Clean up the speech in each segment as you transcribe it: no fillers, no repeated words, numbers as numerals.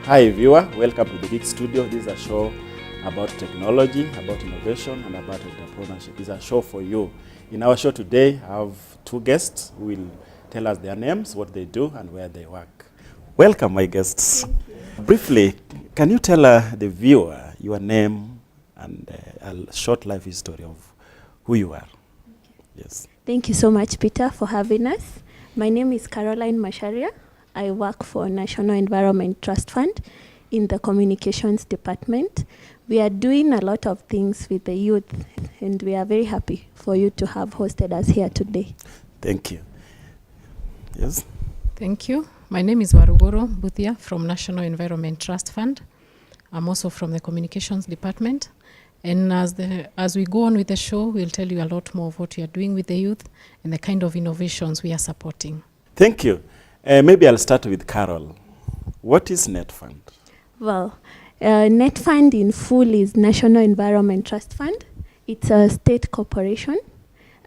Hi viewer, welcome to the Geek Studio. This is a show about technology, about innovation, and about entrepreneurship. It's a show for you. In our show today, I have two guests who will tell us their names, what they do, and where they work. Welcome, my guests. Briefly, can you tell the viewer your name and a short life history of who you are? Yes. Thank you so much, Peter, for having us. My name is Caroline Masharia. I work for National Environment Trust Fund in the Communications Department. We are doing a lot of things with the youth, and we are very happy for you to have hosted us here today. Thank you. Yes. Thank you. My name is Warugoro Buthia from National Environment Trust Fund. I'm also from the Communications Department. And as we go on with the show, we'll tell you a lot more of what we are doing with the youth and the kind of innovations we are supporting. Thank you. Maybe I'll start with Carol. What is NetFund? Well, NetFund in full is National Environment Trust Fund. It's a state corporation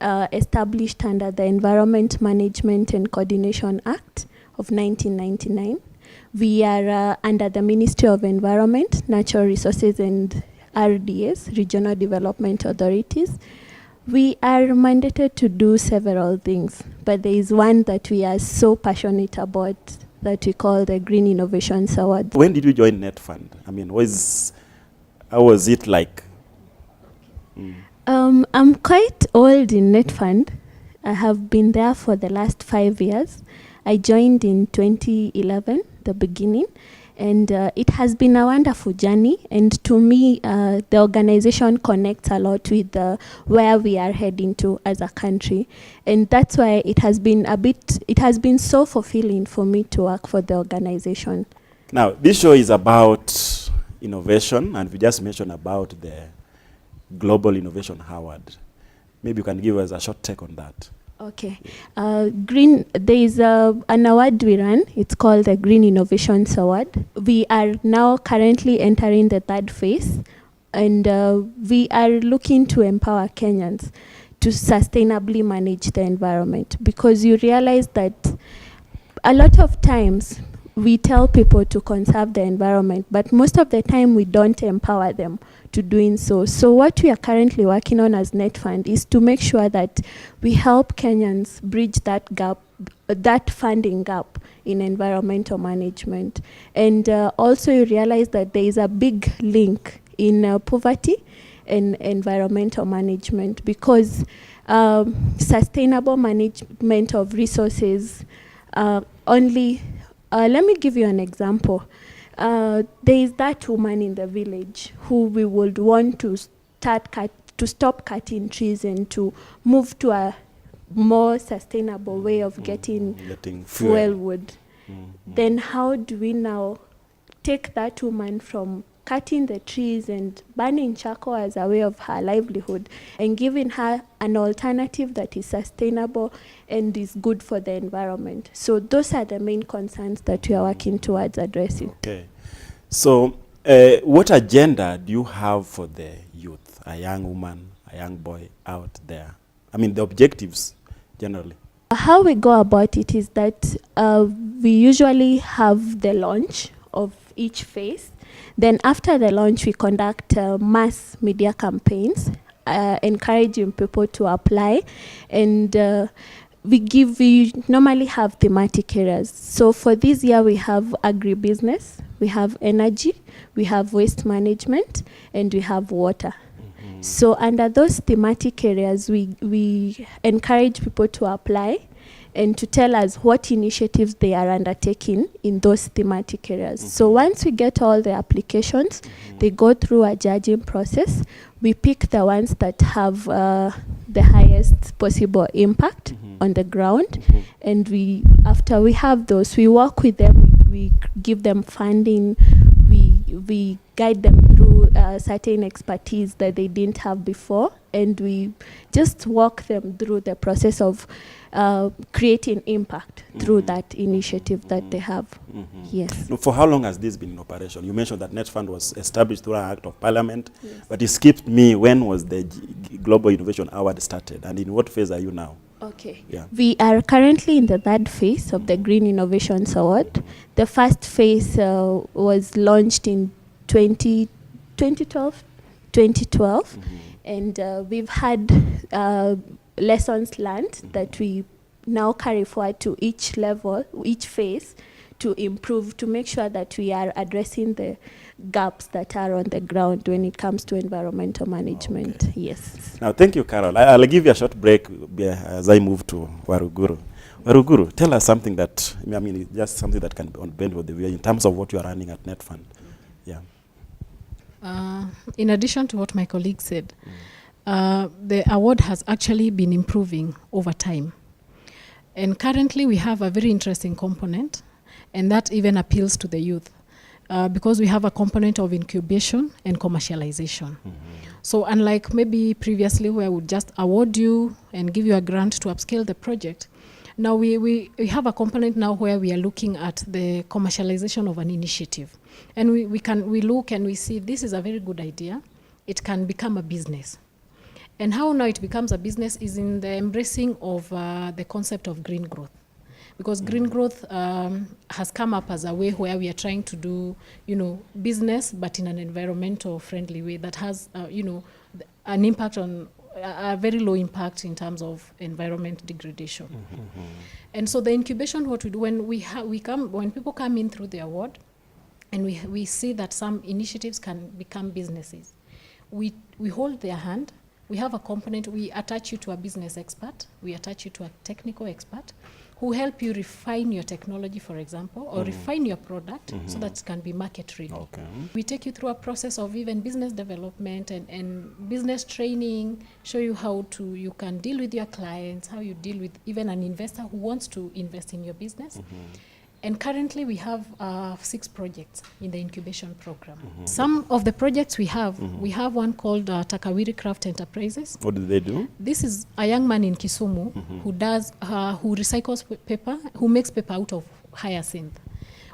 established under the Environment Management and Coordination Act of 1999. We are under the Ministry of Environment, Natural Resources and RDS, Regional Development Authorities. We are mandated to do several things, but there is one that we are so passionate about that we call the Green Innovations Award. When did you join NetFund? I mean, how was it like? I'm quite old in NetFund. I have been there for the last 5 years. I joined in 2011, the beginning, and it has been a wonderful journey. And to me, the organization connects a lot with where we are heading to as a country. And that's why it has been so fulfilling for me to work for the organization. Now, this show is about innovation, and we just mentioned about the Global Innovation Award. Maybe you can give us a short take on that. Okay. There is an award we run. It's called the Green Innovations Award. We are now currently entering the third phase, and we are looking to empower Kenyans to sustainably manage the environment, because you realize that a lot of times we tell people to conserve the environment, but most of the time we don't empower them to doing so. So what we are currently working on as NetFund is to make sure that we help Kenyans bridge that gap, that funding gap in environmental management. And also you realize that there is a big link in poverty and environmental management, because sustainable management of resources let me give you an example. There is that woman in the village who we would want to stop cutting trees and to move to a more sustainable way of getting fuel wood. Then how do we now take that woman from cutting the trees and burning charcoal as a way of her livelihood and giving her an alternative that is sustainable and is good for the environment? So those are the main concerns that we are working towards addressing. Okay. So what agenda do you have for the youth, a young woman, a young boy out there? I mean, the objectives generally. How we go about it is that we usually have the launch of each phase. Then after the launch, we conduct mass media campaigns, encouraging people to apply. And we normally have thematic areas. So for this year, we have agribusiness, we have energy, we have waste management, and we have water. So under those thematic areas, we encourage people to apply and to tell us what initiatives they are undertaking in those thematic areas. So once we get all the applications, they go through a judging process. We pick the ones that have the highest possible impact on the ground. And after we have those, we work with them, we give them funding, we guide them through certain expertise that they didn't have before, and we just walk them through the process of creating impact through that initiative that they have. Yes. Now, for how long has this been in operation? You mentioned that NetFund was established through an act of parliament, but it skipped me. When was the Global Innovation Award started, and in what phase are you now? Okay. Yeah. We are currently in the third phase of the Green Innovations Award. The first phase was launched in 2012, 2012. And we've had lessons learned that we now carry forward to each level, each phase, to improve, to make sure that we are addressing the gaps that are on the ground when it comes to environmental management. Okay. Yes. Now, thank you, Carol. I'll give you a short break as I move to Waruguru. Waruguru, tell us something that, I mean, it's just something that can be on bend with the way in terms of what you are running at NetFund. Yeah. In addition to what my colleague said, the award has actually been improving over time. And currently we have a very interesting component, and that even appeals to the youth. Because we have a component of incubation and commercialization. So unlike maybe previously where I would just award you and give you a grant to upscale the project, now we have a component now where we are looking at the commercialization of an initiative. And we look and we see this is a very good idea. It can become a business. And how now it becomes a business is in the embracing of the concept of green growth. Because green growth has come up as a way where we are trying to do, business, but in an environmental friendly way that has, an impact on a very low impact in terms of environment degradation. And so the incubation, what we do when when people come in through the award, and we see that some initiatives can become businesses, we hold their hand. We have a component. We attach you to a business expert. We attach you to a technical expert, who help you refine your technology, for example, or refine your product so that it can be market ready. Okay. We take you through a process of even business development and business training, show you how you can deal with your clients, how you deal with even an investor who wants to invest in your business. And currently we have 6 projects in the incubation program. Some of the projects we have one called Takawiri Craft Enterprises. What do they do? This is a young man in Kisumu who recycles paper, who makes paper out of hyacinth.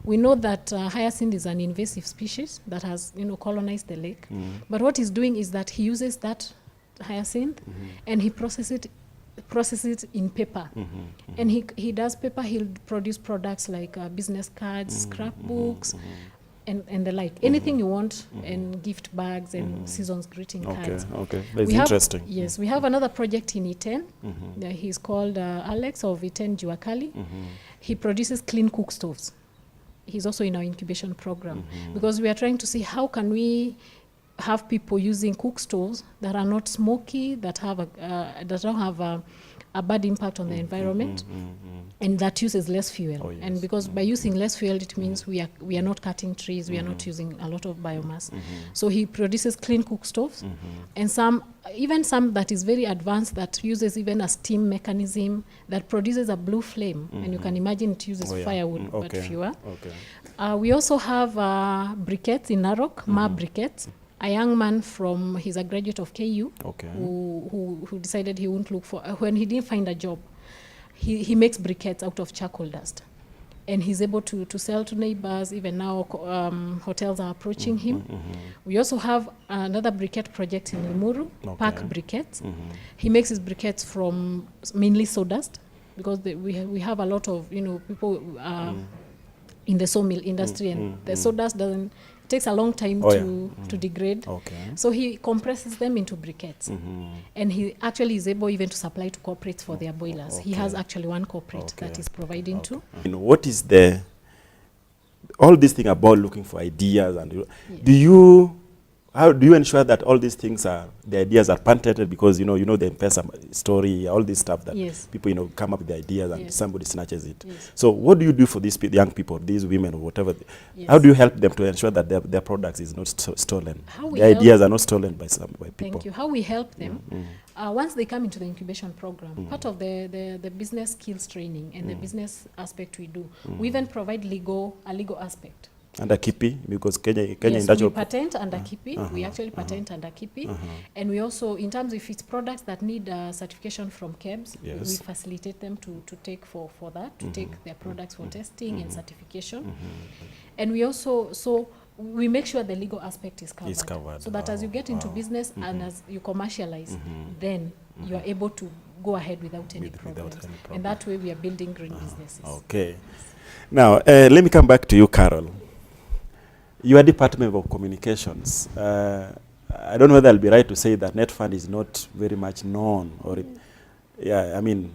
We know that hyacinth is an invasive species that has colonized the lake. But what he's doing is that he uses that hyacinth and he processes it in paper. And he does paper. He'll produce products like business cards, scrapbooks, and the like. Anything you want, and gift bags and season's greeting cards. Okay, that's interesting. Yes, we have another project in Iten. He's called Alex of Iten Juakali. He produces clean cook stoves. He's also in our incubation program because we are trying to see how can we have people using cook stoves that are not smoky, that don't have a bad impact on the environment, and that uses less fuel. Oh, yes. And because by using less fuel, it means we are not cutting trees, we are not using a lot of biomass. So he produces clean cook stoves, and some that is very advanced that uses even a steam mechanism that produces a blue flame, and you can imagine it uses firewood, but fewer. We also have briquettes in Narok, briquettes. A young man he's a graduate of KU, who decided he wouldn't look for, when he didn't find a job, he makes briquettes out of charcoal dust. And he's able to sell to neighbors. Even now, hotels are approaching him. We also have another briquette project in Limuru, Park Briquettes. He makes his briquettes from mainly sawdust, because we have a lot of people in the sawmill industry, and the sawdust takes a long time to degrade. So he compresses them into briquettes. And he actually is able even to supply to corporates for their boilers. He has actually one corporate that is providing to. What is all this thing about looking for ideas, and how do you ensure that all these things the ideas are patented? Because the M-Pesa story, all this stuff that people come up with the ideas and somebody snatches it. So what do you do for these young people, these women or whatever? How do you help them to ensure that their products is not stolen? The ideas are not stolen by people. Thank you. How we help them? Once they come into the incubation program, part of the business skills training and the business aspect we do, we even provide a legal aspect. Under KIPI, because Kenya we patent under KIPI. We actually patent under KIPI. And we also, in terms of its products that need certification from KEBS, we facilitate them to take for that, to take their products for testing and certification. And we also, we make sure the legal aspect is covered. So that as you get into business and as you commercialize, then you are able to go ahead without any problems. any problem. And that way we are building green businesses. Okay. Now, let me come back to you, Carol. Your Department of Communications. I don't know whether I'll be right to say that NetFund is not very much known. I mean,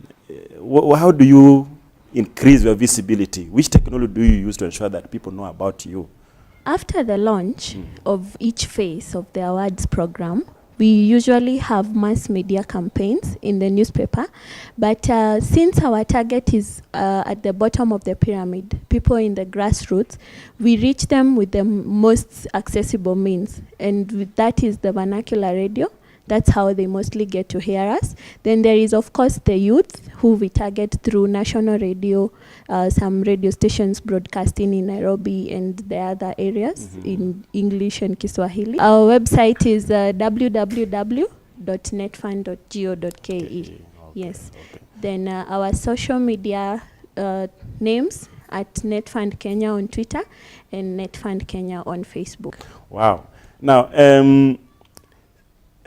how do you increase your visibility? Which technology do you use to ensure that people know about you? After the launch of each phase of the awards program, we usually have mass media campaigns in the newspaper, but since our target is at the bottom of the pyramid, people in the grassroots, we reach them with the most accessible means, and that is the vernacular radio. That's how they mostly get to hear us. Then there is, of course, the youth, who we target through national radio, some radio stations broadcasting in Nairobi and the other areas in English and Kiswahili. Our website is www.netfund.go.ke. Okay. Yes. Okay. Then our social media names at NetFund Kenya on Twitter and NetFund Kenya on Facebook. Wow. Now,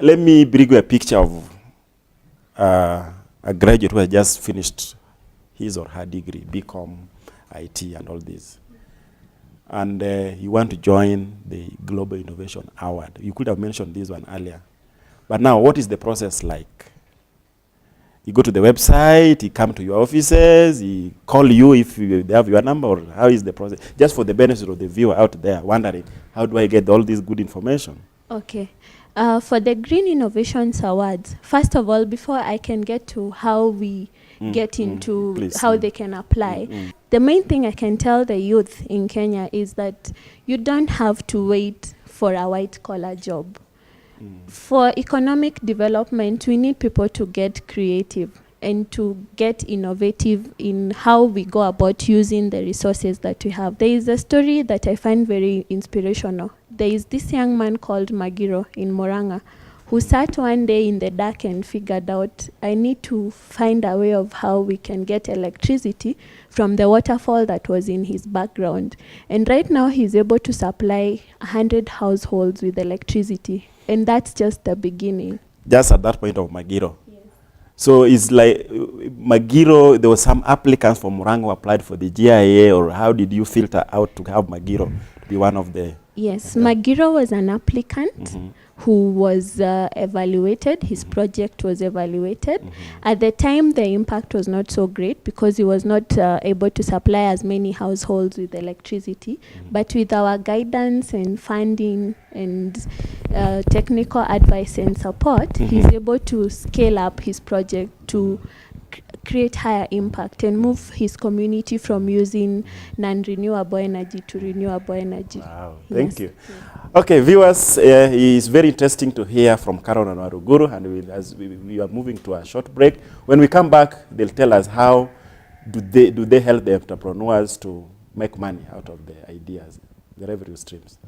let me bring you a picture of a graduate who has just finished his or her degree, BCom, IT, and all this. And you want to join the Global Innovation Award. You could have mentioned this one earlier. But now, what is the process like? You go to the website, he come to your offices, he call you if they have your number, or how is the process? Just for the benefit of the viewer out there wondering, how do I get all this good information? Okay. For the Green Innovations Awards, first of all, before I can get to how we get into please, how they can apply, the main thing I can tell the youth in Kenya is that you don't have to wait for a white-collar job. For economic development, we need people to get creative and to get innovative in how we go about using the resources that we have. There is a story that I find very inspirational. There is this young man called Magiro in Moranga who sat one day in the dark and figured out, I need to find a way of how we can get electricity from the waterfall that was in his background. And right now he's able to supply 100 households with electricity. And that's just the beginning. Just at that point of Magiro. So it's like Magiro, there were some applicants from Morango who applied for the GIA, or how did you filter out to have Magiro to be one of the? Yes, Magiro was an applicant who was evaluated. His project was evaluated. At the time, the impact was not so great because he was not able to supply as many households with electricity. But with our guidance and funding and technical advice and support, he's able to scale up his project to create higher impact and move his community from using non-renewable energy to renewable energy. Wow, thank you. Okay, viewers, it's very interesting to hear from Carol and Waruguru, and as we are moving to a short break. When we come back, they'll tell us how do they help the entrepreneurs to make money out of the ideas, the revenue streams.